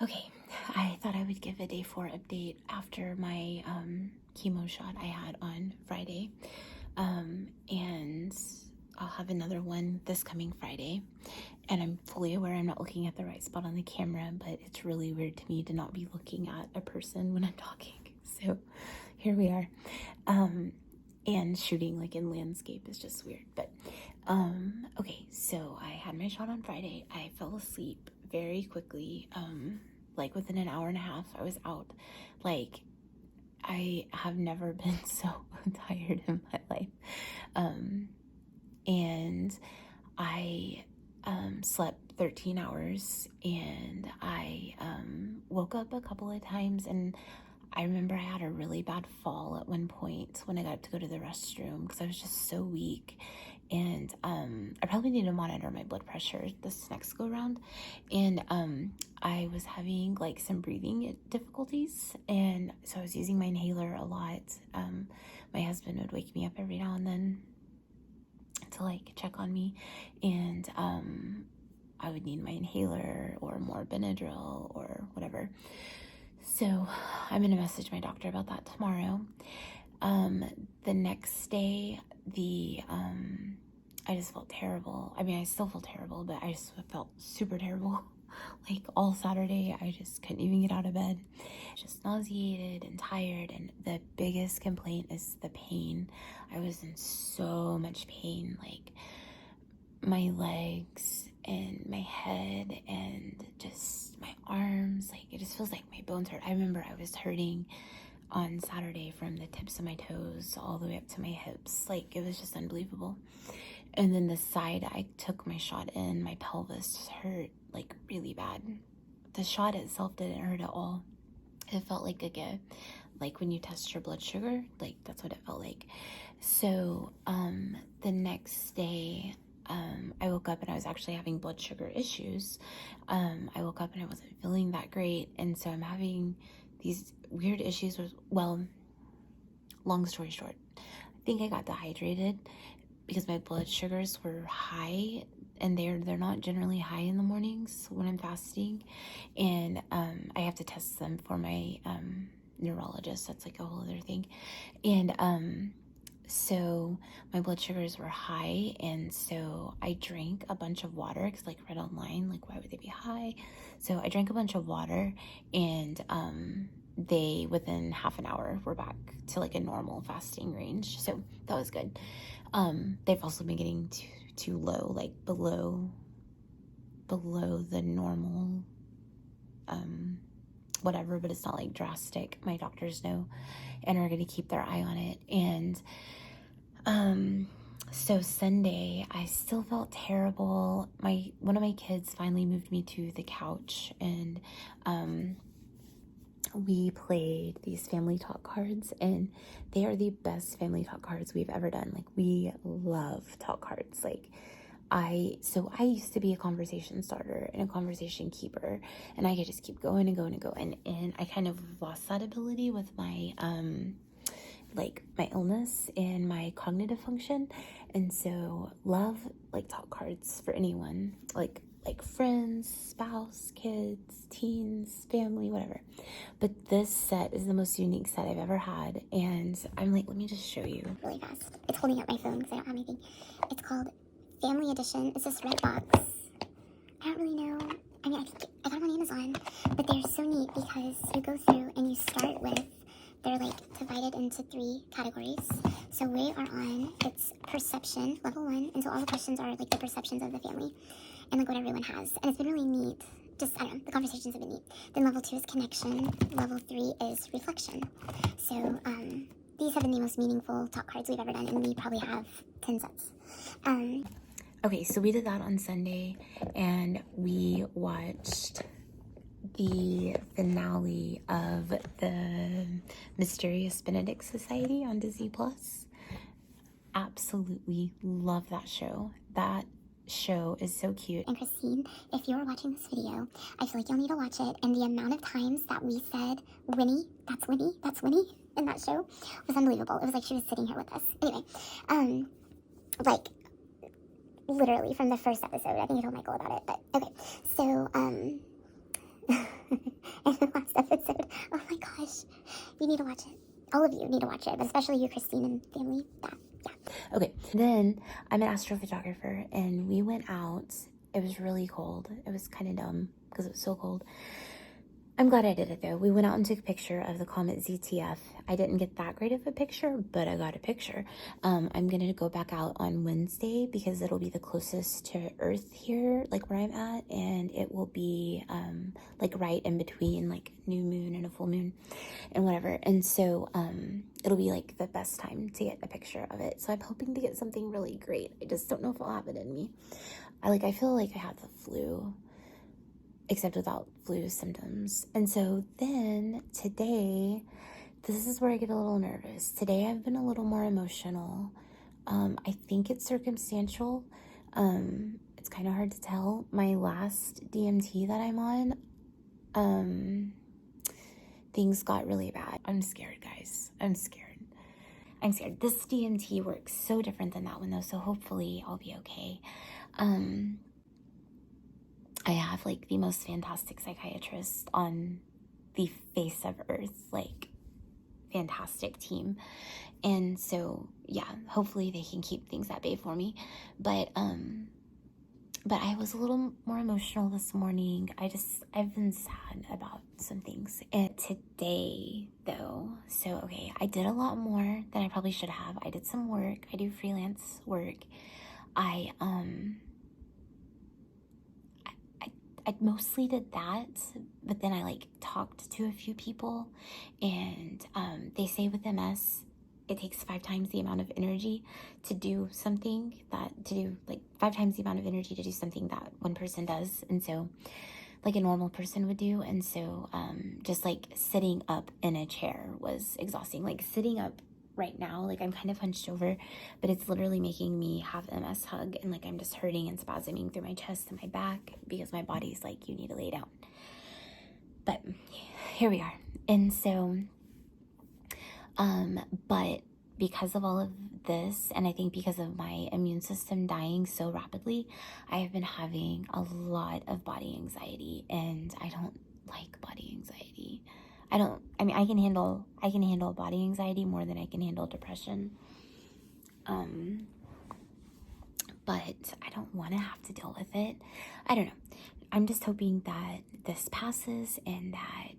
Okay, I thought I would give a day 4 update after my chemo shot I had on Friday. And I'll have another one this coming Friday. And I'm fully aware I'm not looking at the right spot on the camera, but it's really weird to me to not be looking at a person when I'm talking. So here we are. And shooting like in landscape is just weird. But okay, so I had my shot on Friday. I fell asleep very quickly. Like within an hour and a half, I was out. Like, I have never been so tired in my life. And I slept 13 hours, and I woke up a couple of times, and I remember I had a really bad fall at one point when I got up to go to the restroom because I was just so weak. And I probably need to monitor my blood pressure this next go round. And I was having like some breathing difficulties, and so I was using my inhaler a lot. My husband would wake me up every now and then to like check on me, and I would need my inhaler or more Benadryl or whatever. So I'm gonna message my doctor about that tomorrow. The next day, I just felt terrible. I mean, I still feel terrible, but I just felt super terrible. Like all Saturday, I just couldn't even get out of bed. Just nauseated and tired, and the biggest complaint is the pain. I was in so much pain, like my legs and my head and just my arms. Like, it just feels like my bones hurt. I remember I was hurting on Saturday from the tips of my toes all the way up to my hips. Like, it was just unbelievable. And then the side I took my shot in, my pelvis hurt like really bad. The shot itself didn't hurt at all. It felt like like when you test your blood sugar, like that's what it felt like. So the next day, I woke up and I was actually having blood sugar issues. I woke up and I wasn't feeling that great, and so I'm having these weird issues with, well, long story short, I think I got dehydrated because my blood sugars were high, and they're not generally high in the mornings when I'm fasting, and I have to test them for my neurologist. That's like a whole other thing. And so my blood sugars were high, and so I drank a bunch of water because, like, read online, like, why would they be high? So I drank a bunch of water, and they, within half an hour, were back to like a normal fasting range. So that was good. They've also been getting too low, like below the normal whatever, but it's not like drastic. My doctors know and are going to keep their eye on it. And so Sunday, I still felt terrible. One of my kids finally moved me to the couch, and we played these family talk cards, and they are the best family talk cards we've ever done. Like, we love talk cards. Like, I used to be a conversation starter and a conversation keeper, and I could just keep going and going and going. And I kind of lost that ability with my like my illness and my cognitive function. And so love like talk cards for anyone, like friends, spouse, kids, teens, family, whatever. But this set is the most unique set I've ever had, and I'm like, let me just show you really fast. It's holding up my phone because I don't have anything. It's called Family Edition. It's this red box. I don't really know. I mean, I got them on Amazon, but they're so neat because you go through and you start with, they're like divided into 3 categories. So we are on, it's perception, level 1, and so all the questions are like the perceptions of the family and like what everyone has. And it's been really neat. Just, I don't know, the conversations have been neat. Then level 2 is connection. Level 3 is reflection. So these have been the most meaningful talk cards we've ever done, and we probably have 10 sets. Okay, so we did that on Sunday, and we watched the finale of the Mysterious Benedict Society on Disney Plus. Absolutely love that show. That show is so cute. And Christine, if you're watching this video, I feel like you'll need to watch it. And the amount of times that we said, Winnie, that's Winnie, that's Winnie, in that show was unbelievable. It was like she was sitting here with us. Anyway, like, literally from the first episode. I think I told Michael about it, but okay. So, You need to watch it. All of you need to watch it, but especially you, Christine, and family. Yeah. Okay, then I'm an astrophotographer, and we went out. It was really cold. It was kind of dumb because it was so cold. I'm glad I did it though. We went out and took a picture of the comet ZTF. I didn't get that great of a picture, but I got a picture. I'm gonna go back out on Wednesday because it'll be the closest to Earth here, like where I'm at, and it will be like right in between like new moon and a full moon and whatever. And so it'll be like the best time to get a picture of it. So I'm hoping to get something really great. I just don't know if I'll have it in me. I feel like I have the flu, except without flu symptoms. And so then today, this is where I get a little nervous. Today I've been a little more emotional. I think it's circumstantial. It's kind of hard to tell. My last DMT that I'm on, things got really bad. I'm scared, guys. I'm scared. This DMT works so different than that one though, so hopefully I'll be okay. I have like the most fantastic psychiatrist on the face of Earth, like fantastic team. And so, yeah, hopefully they can keep things at bay for me. But I was a little more emotional this morning. I've been sad about some things. And today though, so okay, I did a lot more than I probably should have. I did some work. I do freelance work. I mostly did that, but then I like talked to a few people, and they say with MS, it takes 5 times the amount of energy to do something that 5 times the amount of energy to do something that one person does, and so like a normal person would do. And so just like sitting up in a chair was exhausting. Like sitting up right now, like I'm kind of hunched over, but it's literally making me have MS hug, and like I'm just hurting and spasming through my chest and my back because my body's like, you need to lay down. But here we are. And so but because of all of this, and I think because of my immune system dying so rapidly, I have been having a lot of body anxiety, and I don't like body anxiety. I can handle body anxiety more than I can handle depression. But I don't want to have to deal with it. I don't know. I'm just hoping that this passes, and that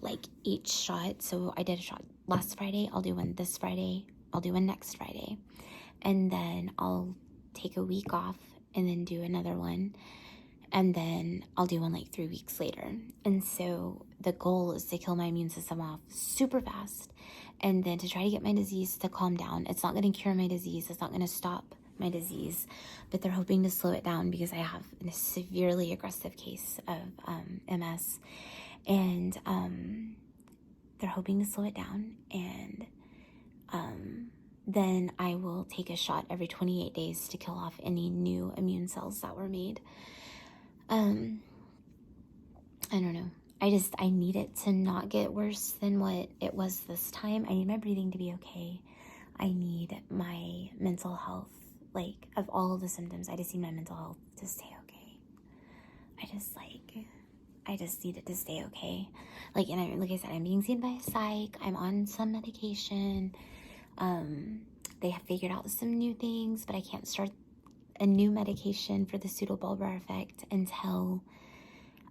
like each shot, so I did a shot last Friday, I'll do one this Friday, I'll do one next Friday, and then I'll take a week off and then do another one, and then I'll do one like 3 weeks later. And so the goal is to kill my immune system off super fast, and then to try to get my disease to calm down. It's not going to cure my disease, it's not going to stop my disease, but they're hoping to slow it down because I have a severely aggressive case of MS, and they're hoping to slow it down, and then I will take a shot every 28 days to kill off any new immune cells that were made. I don't know. I need it to not get worse than what it was this time. I need my breathing to be okay. I need my mental health, like, of all of the symptoms, I just need my mental health to stay okay. I just need it to stay okay. Like, and like I said, I'm being seen by a psych. I'm on some medication. They have figured out some new things, but I can't start a new medication for the pseudobulbar effect until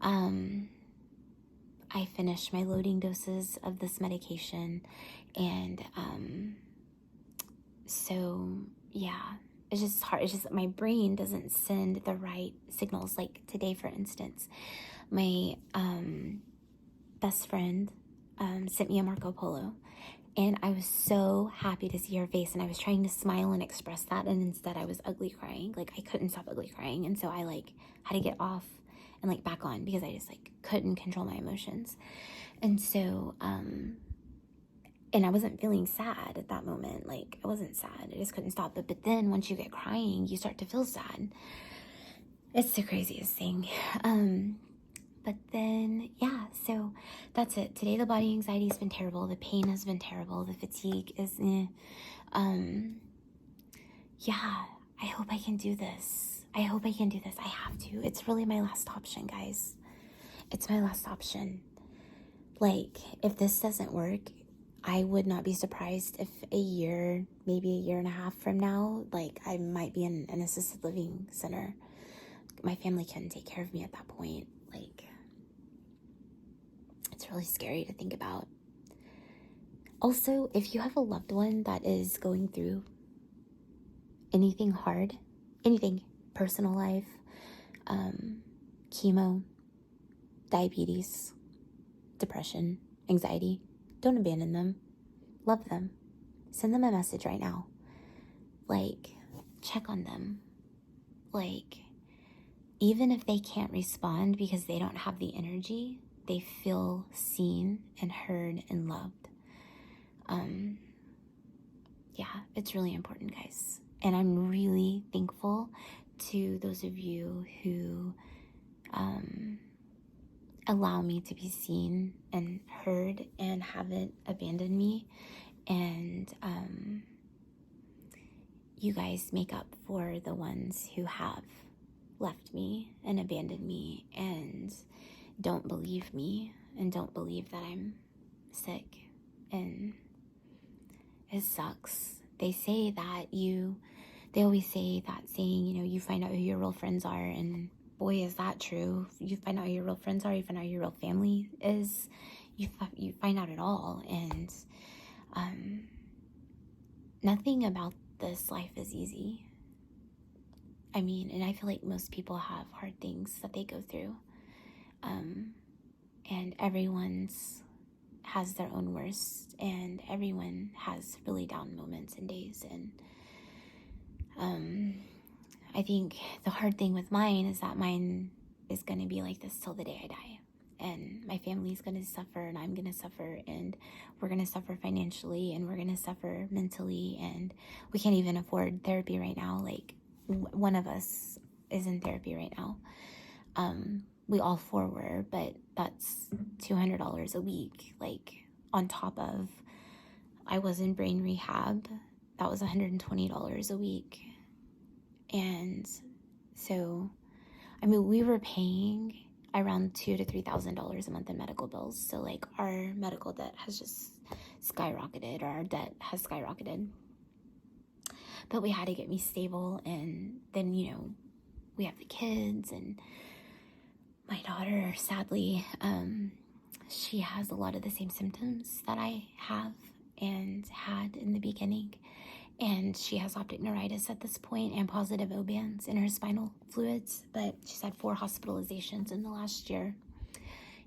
I finish my loading doses of this medication. And so yeah, it's just hard. It's just my brain doesn't send the right signals. Like today, for instance, my best friend sent me a Marco Polo, and I was so happy to see her face, and I was trying to smile and express that, and instead I was ugly crying. Like I couldn't stop ugly crying, and so I like had to get off and like back on because I just like couldn't control my emotions. And so and I wasn't feeling sad at that moment. Like I wasn't sad, I just couldn't stop it. But then once you get crying, you start to feel sad. It's the craziest thing. But then, yeah, so that's it. Today, the body anxiety has been terrible. The pain has been terrible. The fatigue is, yeah, I hope I can do this. I have to. It's really my last option, guys. It's my last option. Like, if this doesn't work, I would not be surprised if a year, maybe a year and a half from now, like, I might be in an assisted living center. My family couldn't take care of me at that point. Like, it's really scary to think about. Also, if you have a loved one that is going through anything hard, anything, personal life, chemo, diabetes, depression, anxiety, don't abandon them. Love them. Send them a message right now. Like, check on them. Like, even if they can't respond because they don't have the energy, they feel seen and heard and loved. Yeah, it's really important, guys. And I'm really thankful to those of you who allow me to be seen and heard and haven't abandoned me. And you guys make up for the ones who have left me and abandoned me and don't believe me and don't believe that I'm sick. And it sucks. They say that they always say that saying, you find out who your real friends are, and boy, is that true. You find out who your real friends are, you find out who your real family is, you find out it all. And nothing about this life is easy. I mean, and I feel like most people have hard things that they go through. And everyone's has their own worst, and everyone has really down moments and days. And I think the hard thing with mine is that mine is going to be like this till the day I die. And my family's going to suffer, and I'm going to suffer, and we're going to suffer financially, and we're going to suffer mentally, and we can't even afford therapy right now. Like, one of us is in therapy right now. We all four were, but that's $200 a week. Like, on top of, I was in brain rehab. That was $120 a week. And so, I mean, we were paying around $2,000 to $3,000 a month in medical bills. So, like, our medical debt has just skyrocketed, or our debt has skyrocketed. But we had to get me stable, and then, we have the kids, and my daughter, sadly, she has a lot of the same symptoms that I have and had in the beginning. And she has optic neuritis at this point and positive O-bands in her spinal fluids. But she's had 4 hospitalizations in the last year.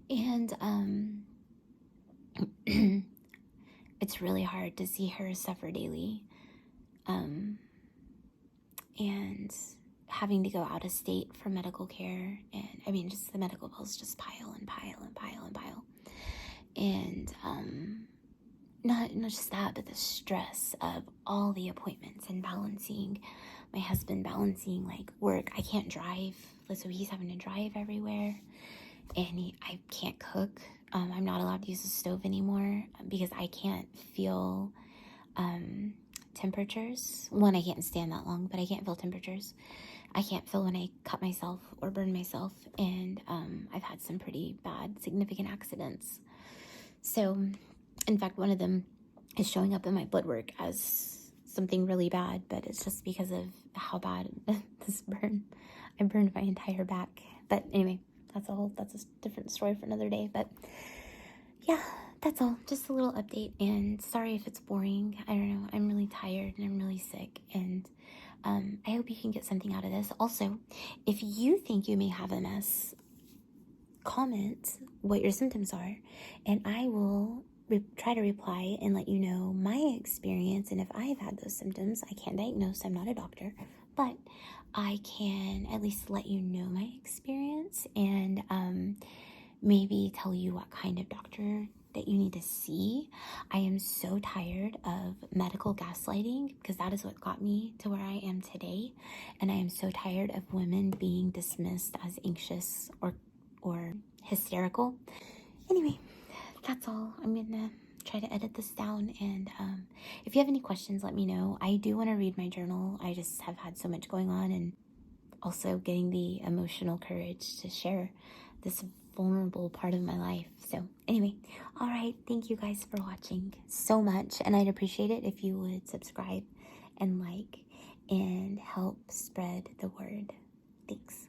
And it's really hard to see her suffer daily. And having to go out of state for medical care. And I mean, just the medical bills just pile and pile and pile and pile. And not just that, but the stress of all the appointments and balancing, my husband balancing like work. I can't drive, so he's having to drive everywhere, and I can't cook. I'm not allowed to use the stove anymore because I can't feel temperatures. One, I can't stand that long, but I can't feel temperatures. I can't feel when I cut myself or burn myself, and I've had some pretty bad, significant accidents. So, in fact, one of them is showing up in my blood work as something really bad, but it's just because of how bad this burn. I burned my entire back. But anyway, that's a different story for another day. But yeah, that's all. Just a little update, and sorry if it's boring. I don't know. I'm really tired and I'm really sick, and I hope you can get something out of this. Also, if you think you may have MS, comment what your symptoms are, and I will try to reply and let you know my experience. And if I've had those symptoms, I can't diagnose, I'm not a doctor, but I can at least let you know my experience, and maybe tell you what kind of doctor that you need to see. I am so tired of medical gaslighting, because that is what got me to where I am today. And I am so tired of women being dismissed as anxious or hysterical. Anyway, that's all. I'm gonna try to edit this down, and if you have any questions, let me know. I do want to read my journal. I just have had so much going on, and also getting the emotional courage to share this vulnerable part of my life. So anyway, all right, thank you guys for watching so much, and I'd appreciate it if you would subscribe and like and help spread the word. Thanks.